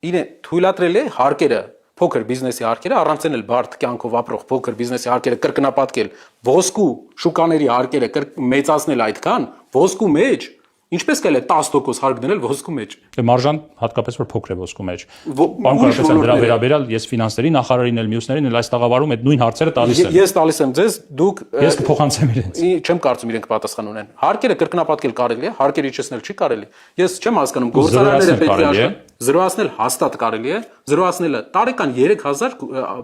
իրեն թույլատրել է հարկերը փոքր բիզնեսի հարկերը առանցել բարդ կյանքով ապրող փոքր բիզնեսի հարկերը կրկնապատկել ոսկու շուկաների հարկերը մեծացնել այդքան ոսկու մեջ ինչպես կարելի է 10% հարկ դնել ոսկու մեջ Մարժան հատկապես որ փոքր է ոսկու մեջ Պարոն Կարապետյան դրա վերաբերյալ ես ֆինանսների նախարարին էլ մյուսներին էլ այս տաղավարում այդ նույն հարցերը տալիս եմ Ես տալիս եմ ձեզ դուք Ես կփոխանցեմ իրենց Չեմ կարծում իրենք պատասխան ունեն հարկերը կրկնապատկել կարելի է հարկերը իջեցնել չի կարելի ես չեմ հասկանում գործարանները պետք է զրոացնել հաստատ կարելի է զրոացնելը տարեկան 3000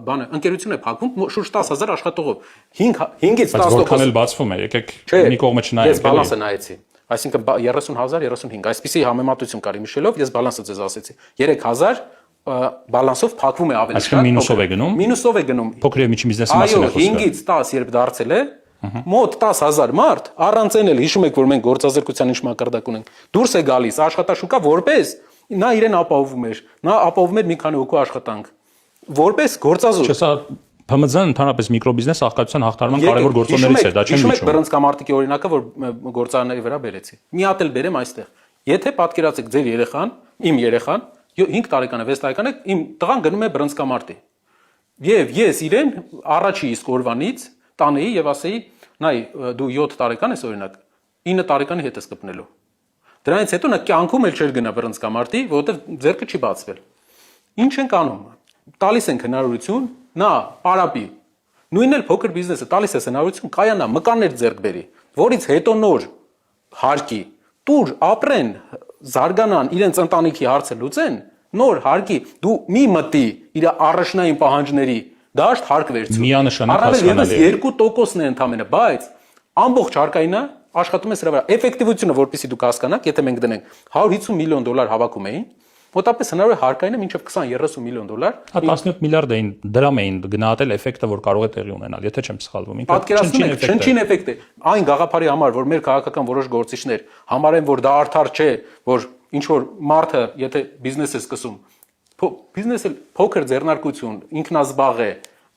բանը ընկերություն է փակվում շուրջ 10000 աշխատողով 5-ից 10% Որքան էլ բացվում է եկեք մի կողմը չնայեք Ես բալանսը նայեցի այսինքն 30000 35 այսպիսի համեմատություն կարի միշելով ես բալանսը ձեզ ասեցի 3000 բալանսով փակվում է ավելի շատ մինուսով է գնում մինուսով է գնում փոքր եւ միջին բիզնեսի մասին է խոսքը 5-ից 10 երբ դարձել է մոտ 10000 մարդ առանց էլ հիշում եք որ մենք գործազրկության ինչ մակարդակ ունենք դուրս է գալիս աշխատաշուկա որպես նա իրեն ապահովում էր նա ապահովում էր մի քանի հոգու աշխատանք որպես գործազուրկ Չէ սա ՓՄԶ-ն ընդհանրապես միկրոբիզնես աղքատության հաղթարման կարևոր գործոններից է դա չեմ հիշում եք բռնցքամարտիկի օրինակը որ գործարանների վրա բերեցի մի հատ էլ բերեմ այստեղ եթե պատկերացեք ձեր երեխան իմ երեխան 5 տարեկան է 6 տարեկան է իմ տղան գնում է բռնցքամարտի եւ ես իրեն առաջի իսկ օրվանից տանեի եւ ասեի նայ դու 7 տարեկան ես օրինակ 9 տարեկանի հետ ես կպնելու Դրանից հետո նա կյանքում էլ չէր գնա բռնցքամարտի, որովհետև ձեռքը չի բացվել։ Ինչ ենք անում։ Տալիս ենք հնարավորություն, նա պարապի։ Նույնն էլ փոքր բիզնեսը տալիս է հնարավորություն կայանա, մկաններ ձեռք բերի, որից հետո նոր հարկի, տուր ապրեն, զարգանան, իրենց ընտանիքի հարցը լուծեն, նոր հարկի, դու մի մտի իր առաջնային պահանջների դաշտ հարկ վերցու։ Միանշանակ հասկանալի է։ 2%-ն է ընդամենը, բայց ամբողջ հարկայինը աշխատում է սրա վրա։ Էֆեկտիվությունը, որպեսզի դուք հասկանաք, եթե մենք դնենք $150 միլիոն հավաքում էին, մոտապես հնարավոր է հարկայինը մինչև 20-30 միլիոն $։ Հա 17 միլիարդ էին դրամ էին գնահատել էֆեկտը, որ կարող է տեղի ունենալ, եթե չեմ սխալվում։ Պատկերացնում եք, չնչին էֆեկտ է։ Այն գաղափարի համար, որ մեր քաղաքական որոշ գործիչներ համարեն, որ դա արդար չէ, որ ինչ որ մարդը, եթե բիզնես է սկսում, բիզնեսը փոքր ձեռնարկություն, ինքնազբաղ է,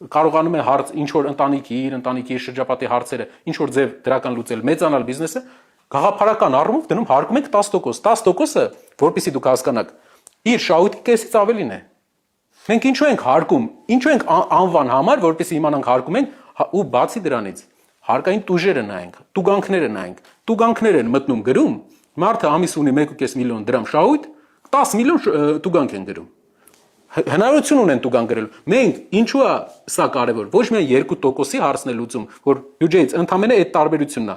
կարողանում է հարց ինչ որ ընտանիքի շրջապատի հարցերը ինչ որ ձև դրական լուծել մեծանալ բիզնեսը գաղափարական առումով դնում հարկում եք 10%, 10%-ը, որպեսզի դուք հասկանաք, իր շահույթի կեսից ավելին է։ Մենք ինչու ենք հարկում, ինչու ենք անվան համար, որպեսզի իմանանք հարկում ենք ու բացի դրանից հարկային տուժերը նայենք, տուգանքները նայենք, տուգանքներ են մտնում գրում, մարդը ամիս ունի 1.5 միլիոն դրամ շահույթ, 10 միլիոն տուգանք են գրում։ Հնարավորություն ունեն տուգան գրելու։ Մենք ինչու է սա կարևոր։ Ոչ միայն 2%-ի հարցն է լուծում, որ բյուջեից ընդամենը այդ տարբերությունն է։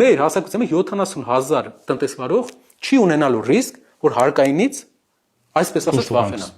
Մեր հասարակությանը 70,000 տնտեսվարող չի ունենալու ռիսկ, որ հարկայինից այսպես ասած վախենա։